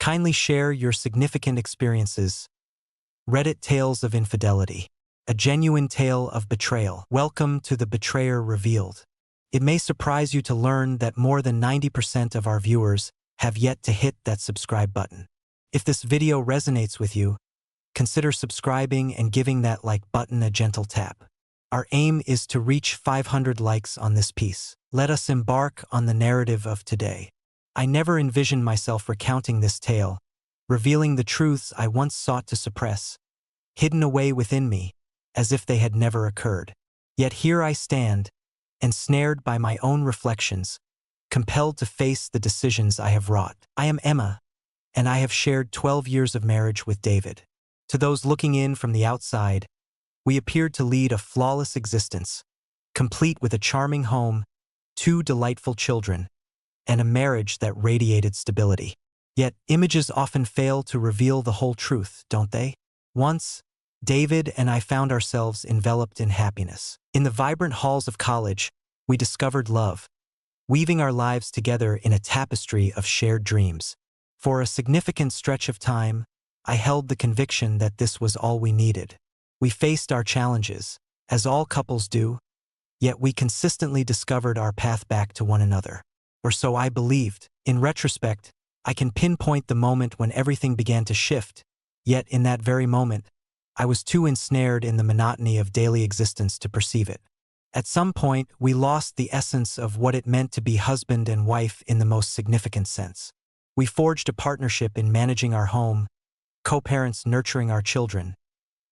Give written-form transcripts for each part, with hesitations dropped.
Kindly share your significant experiences. Reddit Tales of Infidelity. A genuine tale of betrayal. Welcome to the Betrayer Revealed. It may surprise you to learn that more than 90% of our viewers have yet to hit that subscribe button. If this video resonates with you, consider subscribing and giving that like button a gentle tap. Our aim is to reach 500 likes on this piece. Let us embark on the narrative of today. I never envisioned myself recounting this tale, revealing the truths I once sought to suppress, hidden away within me, as if they had never occurred. Yet here I stand, ensnared by my own reflections, compelled to face the decisions I have wrought. I am Emma, and I have shared 12 years of marriage with David. To those looking in from the outside, we appeared to lead a flawless existence, complete with a charming home, 2 delightful children, and a marriage that radiated stability. Yet, images often fail to reveal the whole truth, don't they? Once, David and I found ourselves enveloped in happiness. In the vibrant halls of college, we discovered love, weaving our lives together in a tapestry of shared dreams. For a significant stretch of time, I held the conviction that this was all we needed. We faced our challenges, as all couples do, yet we consistently discovered our path back to one another. Or so I believed. In retrospect, I can pinpoint the moment when everything began to shift, yet in that very moment, I was too ensnared in the monotony of daily existence to perceive it. At some point, we lost the essence of what it meant to be husband and wife in the most significant sense. We forged a partnership in managing our home, co-parents nurturing our children.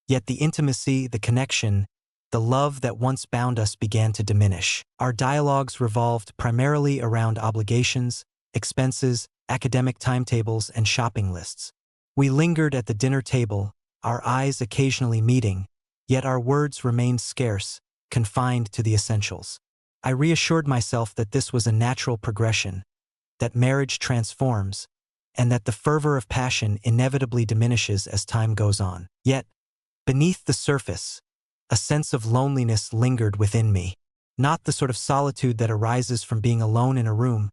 Yet the intimacy, the connection, the love that once bound us began to diminish. Our dialogues revolved primarily around obligations, expenses, academic timetables, and shopping lists. We lingered at the dinner table, our eyes occasionally meeting, yet our words remained scarce, confined to the essentials. I reassured myself that this was a natural progression, that marriage transforms, and that the fervor of passion inevitably diminishes as time goes on. Yet, beneath the surface, a sense of loneliness lingered within me. Not the sort of solitude that arises from being alone in a room,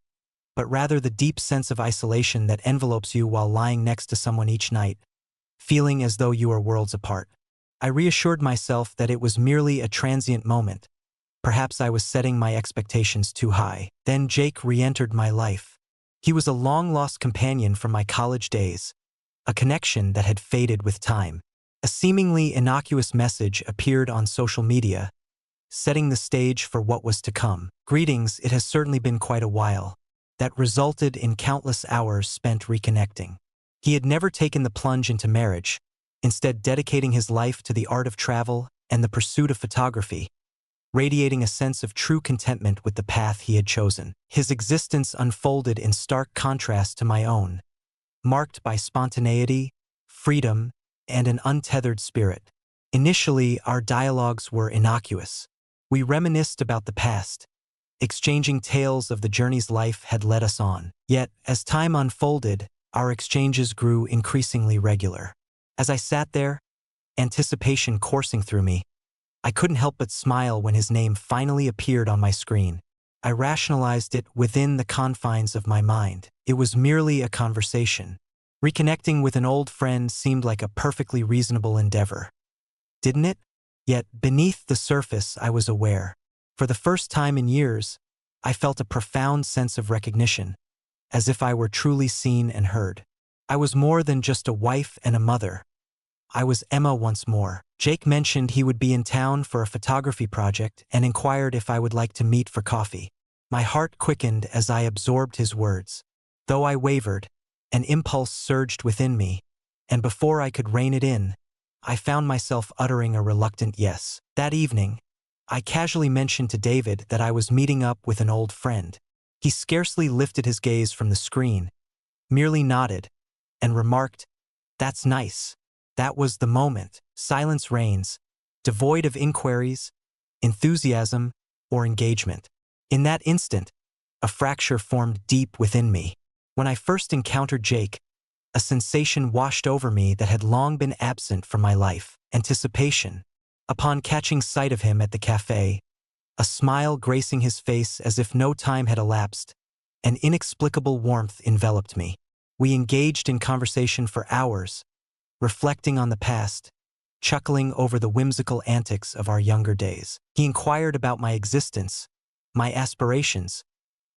but rather the deep sense of isolation that envelopes you while lying next to someone each night, feeling as though you are worlds apart. I reassured myself that it was merely a transient moment. Perhaps I was setting my expectations too high. Then Jake re-entered my life. He was a long-lost companion from my college days, a connection that had faded with time. A seemingly innocuous message appeared on social media, setting the stage for what was to come. Greetings, it has certainly been quite a while. That resulted in countless hours spent reconnecting. He had never taken the plunge into marriage, instead dedicating his life to the art of travel and the pursuit of photography, radiating a sense of true contentment with the path he had chosen. His existence unfolded in stark contrast to my own, marked by spontaneity, freedom, and an untethered spirit. Initially, our dialogues were innocuous. We reminisced about the past, exchanging tales of the journeys life had led us on. Yet, as time unfolded, our exchanges grew increasingly regular. As I sat there, anticipation coursing through me, I couldn't help but smile when his name finally appeared on my screen. I rationalized it within the confines of my mind. It was merely a conversation. Reconnecting with an old friend seemed like a perfectly reasonable endeavor, didn't it? Yet, beneath the surface, I was aware. For the first time in years, I felt a profound sense of recognition, as if I were truly seen and heard. I was more than just a wife and a mother. I was Emma once more. Jake mentioned he would be in town for a photography project and inquired if I would like to meet for coffee. My heart quickened as I absorbed his words. Though I wavered, an impulse surged within me, and before I could rein it in, I found myself uttering a reluctant yes. That evening, I casually mentioned to David that I was meeting up with an old friend. He scarcely lifted his gaze from the screen, merely nodded, and remarked, "That's nice." That was the moment. Silence reigns, devoid of inquiries, enthusiasm, or engagement. In that instant, a fracture formed deep within me. When I first encountered Jake, a sensation washed over me that had long been absent from my life: anticipation. Upon catching sight of him at the cafe, a smile gracing his face as if no time had elapsed, an inexplicable warmth enveloped me. We engaged in conversation for hours, reflecting on the past, chuckling over the whimsical antics of our younger days. He inquired about my existence, my aspirations,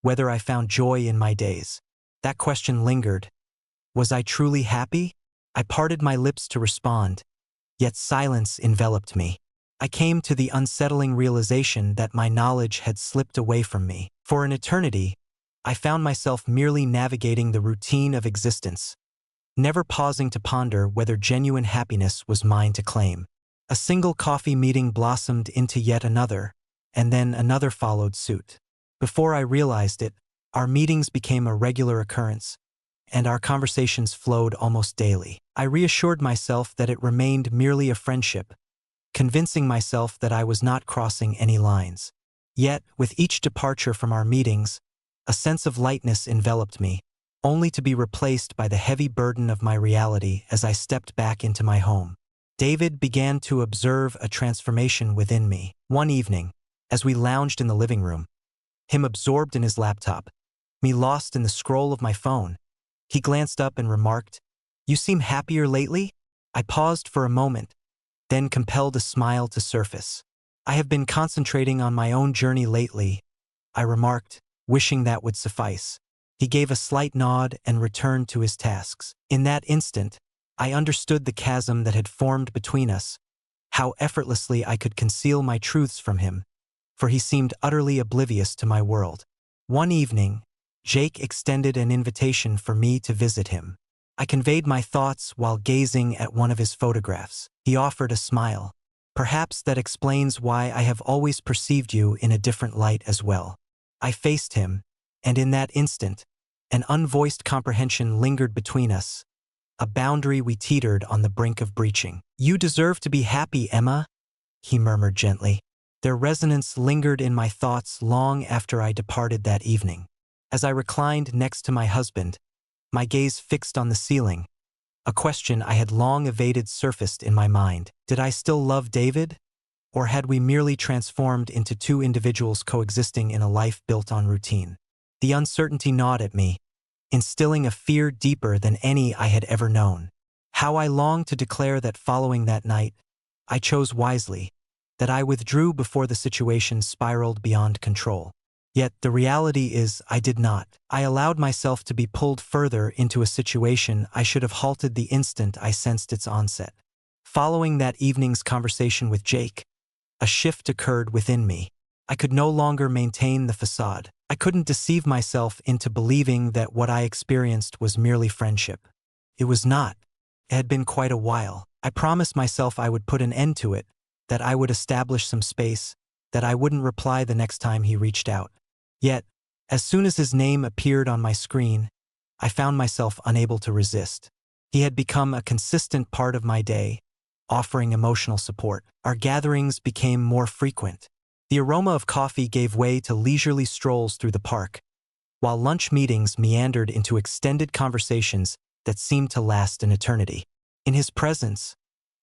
whether I found joy in my days. That question lingered. Was I truly happy? I parted my lips to respond, yet silence enveloped me. I came to the unsettling realization that my knowledge had slipped away from me. For an eternity, I found myself merely navigating the routine of existence, never pausing to ponder whether genuine happiness was mine to claim. A single coffee meeting blossomed into yet another, and then another followed suit. Before I realized it, our meetings became a regular occurrence, and our conversations flowed almost daily. I reassured myself that it remained merely a friendship, convincing myself that I was not crossing any lines. Yet, with each departure from our meetings, a sense of lightness enveloped me, only to be replaced by the heavy burden of my reality as I stepped back into my home. David began to observe a transformation within me. One evening, as we lounged in the living room, him absorbed in his laptop, me lost in the scroll of my phone, he glanced up and remarked, "You seem happier lately?" I paused for a moment, then compelled a smile to surface. "I have been concentrating on my own journey lately," I remarked, wishing that would suffice. He gave a slight nod and returned to his tasks. In that instant, I understood the chasm that had formed between us, how effortlessly I could conceal my truths from him, for he seemed utterly oblivious to my world. One evening, Jake extended an invitation for me to visit him. I conveyed my thoughts while gazing at one of his photographs. He offered a smile. "Perhaps that explains why I have always perceived you in a different light as well." I faced him, and in that instant, an unvoiced comprehension lingered between us, a boundary we teetered on the brink of breaching. "You deserve to be happy, Emma," he murmured gently. Their resonance lingered in my thoughts long after I departed that evening. As I reclined next to my husband, my gaze fixed on the ceiling, a question I had long evaded surfaced in my mind. Did I still love David? Or had we merely transformed into two individuals coexisting in a life built on routine? The uncertainty gnawed at me, instilling a fear deeper than any I had ever known. How I longed to declare that following that night, I chose wisely, that I withdrew before the situation spiraled beyond control. Yet the reality is I did not. I allowed myself to be pulled further into a situation I should have halted the instant I sensed its onset. Following that evening's conversation with Jake, a shift occurred within me. I could no longer maintain the facade. I couldn't deceive myself into believing that what I experienced was merely friendship. It was not. It had been quite a while. I promised myself I would put an end to it, that I would establish some space, that I wouldn't reply the next time he reached out. Yet, as soon as his name appeared on my screen, I found myself unable to resist. He had become a consistent part of my day, offering emotional support. Our gatherings became more frequent. The aroma of coffee gave way to leisurely strolls through the park, while lunch meetings meandered into extended conversations that seemed to last an eternity. In his presence,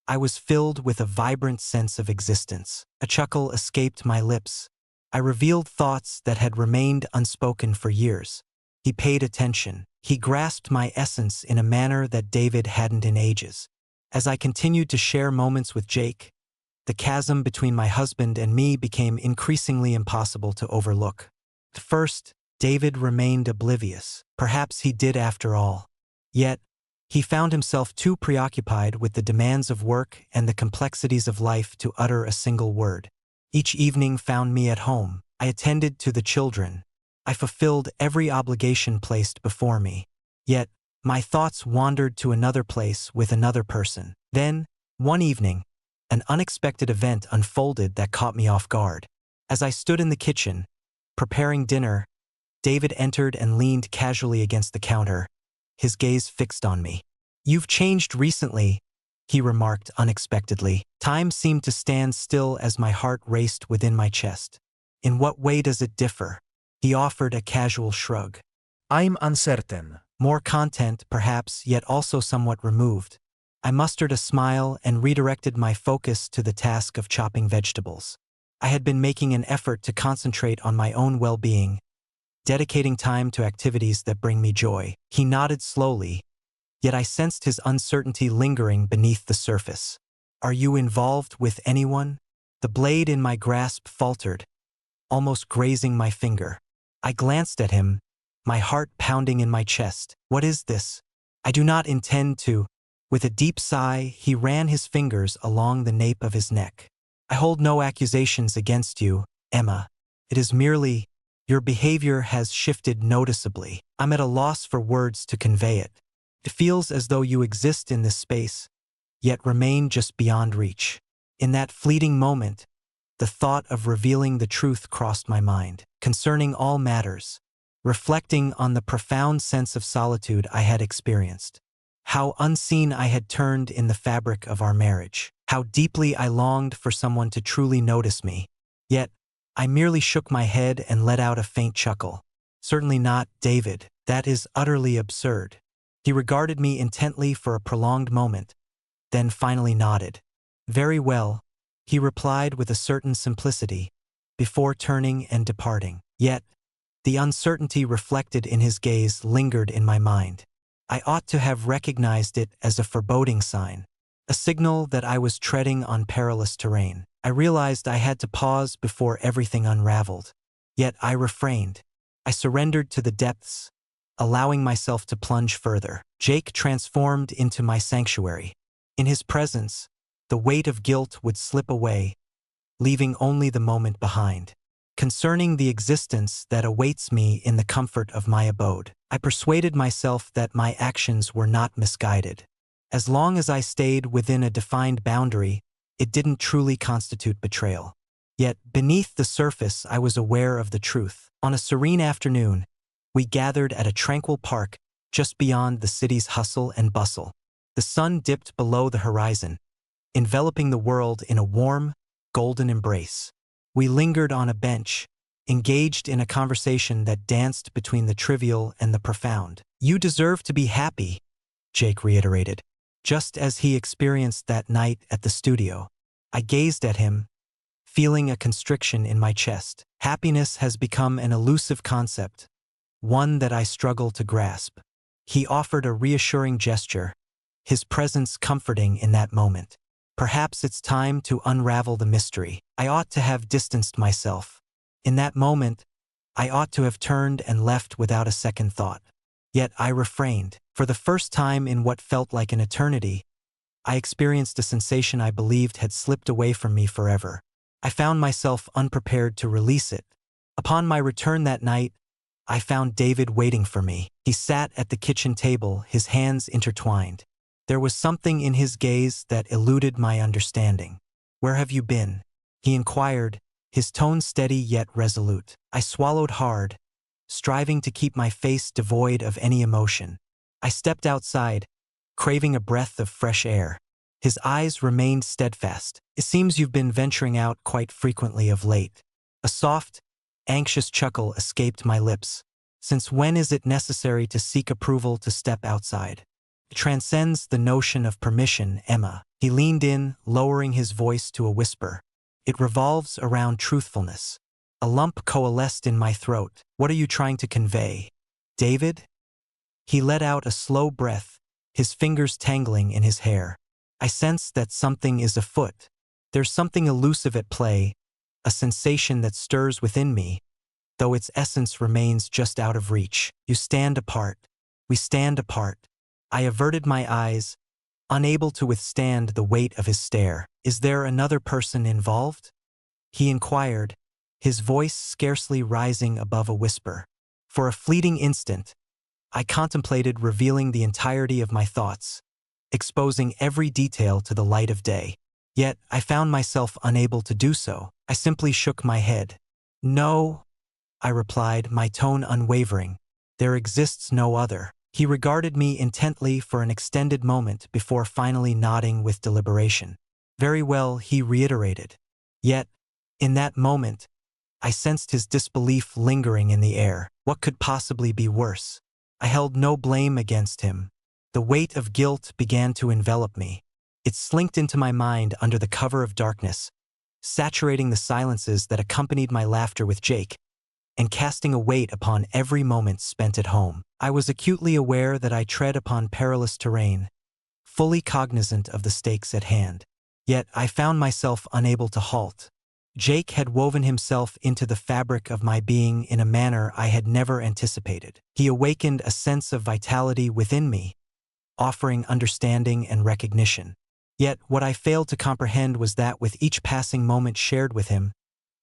I was filled with a vibrant sense of existence. A chuckle escaped my lips. I revealed thoughts that had remained unspoken for years. He paid attention. He grasped my essence in a manner that David hadn't in ages. As I continued to share moments with Jake, the chasm between my husband and me became increasingly impossible to overlook. At first, David remained oblivious. Perhaps he did after all. Yet, he found himself too preoccupied with the demands of work and the complexities of life to utter a single word. Each evening found me at home. I attended to the children. I fulfilled every obligation placed before me. Yet, my thoughts wandered to another place with another person. Then, one evening, an unexpected event unfolded that caught me off guard. As I stood in the kitchen, preparing dinner, David entered and leaned casually against the counter, his gaze fixed on me. "You've changed recently," he remarked unexpectedly. Time seemed to stand still as my heart raced within my chest. "In what way does it differ?" He offered a casual shrug. I'm uncertain. More content, perhaps, yet also somewhat removed. I mustered a smile and redirected my focus to the task of chopping vegetables. I had been making an effort to concentrate on my own well-being, dedicating time to activities that bring me joy. He nodded slowly, yet I sensed his uncertainty lingering beneath the surface. Are you involved with anyone? The blade in my grasp faltered, almost grazing my finger. I glanced at him, my heart pounding in my chest. What is this? I do not intend to. With a deep sigh, he ran his fingers along the nape of his neck. I hold no accusations against you, Emma. It is merely, your behavior has shifted noticeably. I'm at a loss for words to convey it. It feels as though you exist in this space, yet remain just beyond reach. In that fleeting moment, the thought of revealing the truth crossed my mind, concerning all matters, reflecting on the profound sense of solitude I had experienced. How unseen I had turned in the fabric of our marriage. How deeply I longed for someone to truly notice me. Yet, I merely shook my head and let out a faint chuckle. Certainly not, David. That is utterly absurd. He regarded me intently for a prolonged moment, then finally nodded. Very well, he replied with a certain simplicity, before turning and departing. Yet, the uncertainty reflected in his gaze lingered in my mind. I ought to have recognized it as a foreboding sign, a signal that I was treading on perilous terrain. I realized I had to pause before everything unraveled. Yet I refrained. I surrendered to the depths, allowing myself to plunge further. Jake transformed into my sanctuary. In his presence, the weight of guilt would slip away, leaving only the moment behind. Concerning the existence that awaits me in the comfort of my abode, I persuaded myself that my actions were not misguided. As long as I stayed within a defined boundary, it didn't truly constitute betrayal. Yet, beneath the surface, I was aware of the truth. On a serene afternoon, we gathered at a tranquil park just beyond the city's hustle and bustle. The sun dipped below the horizon, enveloping the world in a warm, golden embrace. We lingered on a bench, engaged in a conversation that danced between the trivial and the profound. You deserve to be happy, Jake reiterated, just as he experienced that night at the studio. I gazed at him, feeling a constriction in my chest. Happiness has become an elusive concept, one that I struggle to grasp. He offered a reassuring gesture, his presence comforting in that moment. Perhaps it's time to unravel the mystery. I ought to have distanced myself. In that moment, I ought to have turned and left without a second thought. Yet I refrained. For the first time in what felt like an eternity, I experienced a sensation I believed had slipped away from me forever. I found myself unprepared to release it. Upon my return that night, I found David waiting for me. He sat at the kitchen table, his hands intertwined. There was something in his gaze that eluded my understanding. Where have you been? He inquired, his tone steady yet resolute. I swallowed hard, striving to keep my face devoid of any emotion. I stepped outside, craving a breath of fresh air. His eyes remained steadfast. It seems you've been venturing out quite frequently of late. A soft, anxious chuckle escaped my lips. Since when is it necessary to seek approval to step outside? It transcends the notion of permission, Emma. He leaned in, lowering his voice to a whisper. It revolves around truthfulness. A lump coalesced in my throat. What are you trying to convey, David? He let out a slow breath, his fingers tangling in his hair. I sense that something is afoot. There's something elusive at play, a sensation that stirs within me, though its essence remains just out of reach. You stand apart. We stand apart. I averted my eyes, unable to withstand the weight of his stare. Is there another person involved? He inquired, his voice scarcely rising above a whisper. For a fleeting instant, I contemplated revealing the entirety of my thoughts, exposing every detail to the light of day. Yet, I found myself unable to do so. I simply shook my head. No, I replied, my tone unwavering. There exists no other. He regarded me intently for an extended moment before finally nodding with deliberation. Very well, he reiterated. Yet, in that moment, I sensed his disbelief lingering in the air. What could possibly be worse? I held no blame against him. The weight of guilt began to envelop me. It slinked into my mind under the cover of darkness, saturating the silences that accompanied my laughter with Jake. and casting a weight upon every moment spent at home. I was acutely aware that I tread upon perilous terrain, fully cognizant of the stakes at hand. Yet I found myself unable to halt. Jake had woven himself into the fabric of my being in a manner I had never anticipated. He awakened a sense of vitality within me, offering understanding and recognition. Yet what I failed to comprehend was that with each passing moment shared with him,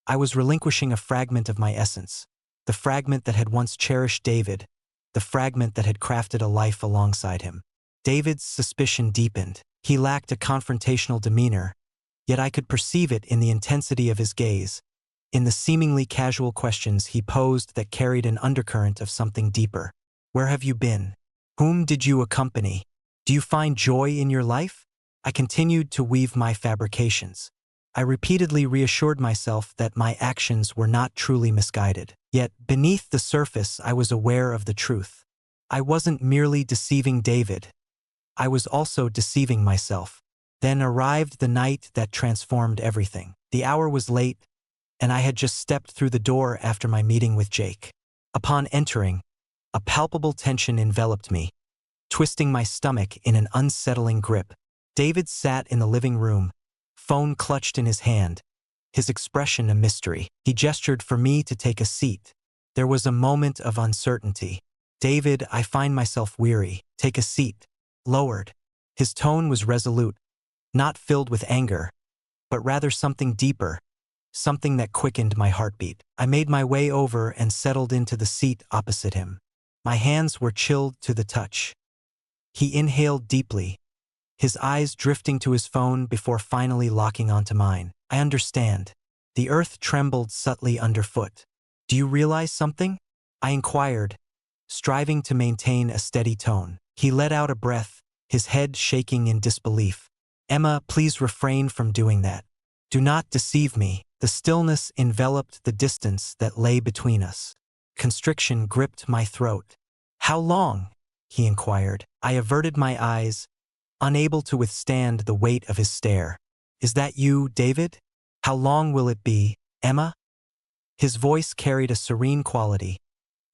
I was relinquishing a fragment of my essence, the fragment that had once cherished David, the fragment that had crafted a life alongside him. David's suspicion deepened. He lacked a confrontational demeanor, yet I could perceive it in the intensity of his gaze, in the seemingly casual questions he posed that carried an undercurrent of something deeper. Where have you been? Whom did you accompany? Do you find joy in your life? I continued to weave my fabrications. I repeatedly reassured myself that my actions were not truly misguided. Yet, beneath the surface, I was aware of the truth. I wasn't merely deceiving David. I was also deceiving myself. Then arrived the night that transformed everything. The hour was late, and I had just stepped through the door after my meeting with Jake. Upon entering, a palpable tension enveloped me, twisting my stomach in an unsettling grip. David sat in the living room, phone clutched in his hand, his expression a mystery. He gestured for me to take a seat. There was a moment of uncertainty. David, I find myself weary. Take a seat. Lowered. His tone was resolute, not filled with anger, but rather something deeper, something that quickened my heartbeat. I made my way over and settled into the seat opposite him. My hands were chilled to the touch. He inhaled deeply, his eyes drifting to his phone before finally locking onto mine. I understand. The earth trembled subtly underfoot. Do you realize something? I inquired, striving to maintain a steady tone. He let out a breath, his head shaking in disbelief. Emma, please refrain from doing that. Do not deceive me. The stillness enveloped the distance that lay between us. Constriction gripped my throat. How long? He inquired. I averted my eyes, unable to withstand the weight of his stare. Is that you, David? How long will it be, Emma? His voice carried a serene quality,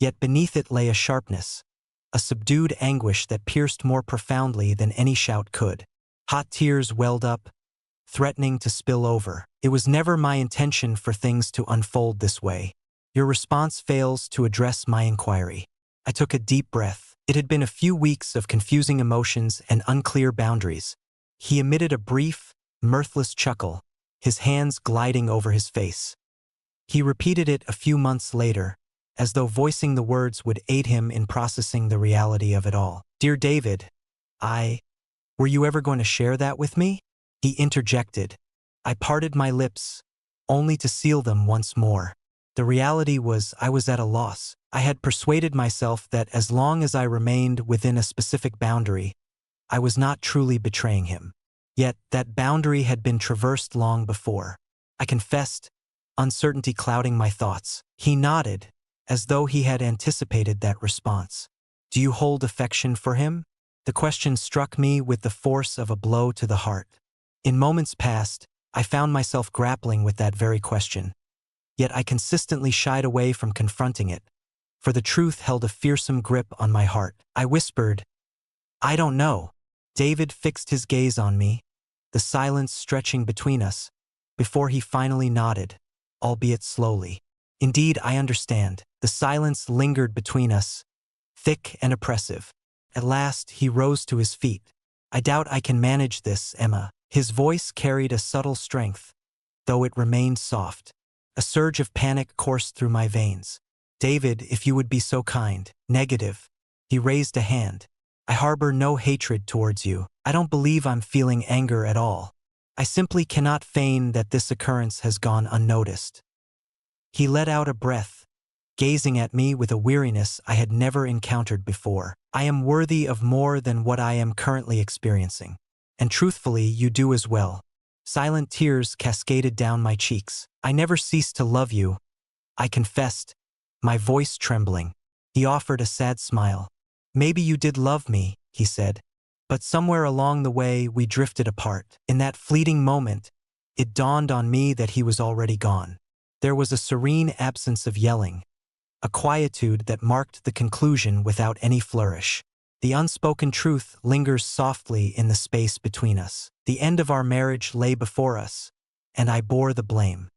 yet beneath it lay a sharpness, a subdued anguish that pierced more profoundly than any shout could. Hot tears welled up, threatening to spill over. It was never my intention for things to unfold this way. Your response fails to address my inquiry. I took a deep breath. It had been a few weeks of confusing emotions and unclear boundaries. He emitted a brief, mirthless chuckle, his hands gliding over his face. He repeated it a few months later, as though voicing the words would aid him in processing the reality of it all. Dear David, were you ever going to share that with me? He interjected. I parted my lips, only to seal them once more. The reality was I was at a loss. I had persuaded myself that as long as I remained within a specific boundary, I was not truly betraying him. Yet that boundary had been traversed long before. I confessed, uncertainty clouding my thoughts. He nodded, as though he had anticipated that response. Do you hold affection for him? The question struck me with the force of a blow to the heart. In moments past, I found myself grappling with that very question. Yet I consistently shied away from confronting it, for the truth held a fearsome grip on my heart. I whispered, I don't know. David fixed his gaze on me, the silence stretching between us, before he finally nodded, albeit slowly. Indeed, I understand. The silence lingered between us, thick and oppressive. At last, he rose to his feet. I doubt I can manage this, Emma. His voice carried a subtle strength, though it remained soft. A surge of panic coursed through my veins. David, if you would be so kind. Negative. He raised a hand. I harbor no hatred towards you. I don't believe I'm feeling anger at all. I simply cannot feign that this occurrence has gone unnoticed. He let out a breath, gazing at me with a weariness I had never encountered before. I am worthy of more than what I am currently experiencing. And truthfully, you do as well. Silent tears cascaded down my cheeks. I never ceased to love you, I confessed, my voice trembling. He offered a sad smile. Maybe you did love me, he said. But somewhere along the way, we drifted apart. In that fleeting moment, it dawned on me that he was already gone. There was a serene absence of yelling, a quietude that marked the conclusion without any flourish. The unspoken truth lingers softly in the space between us. The end of our marriage lay before us, and I bore the blame.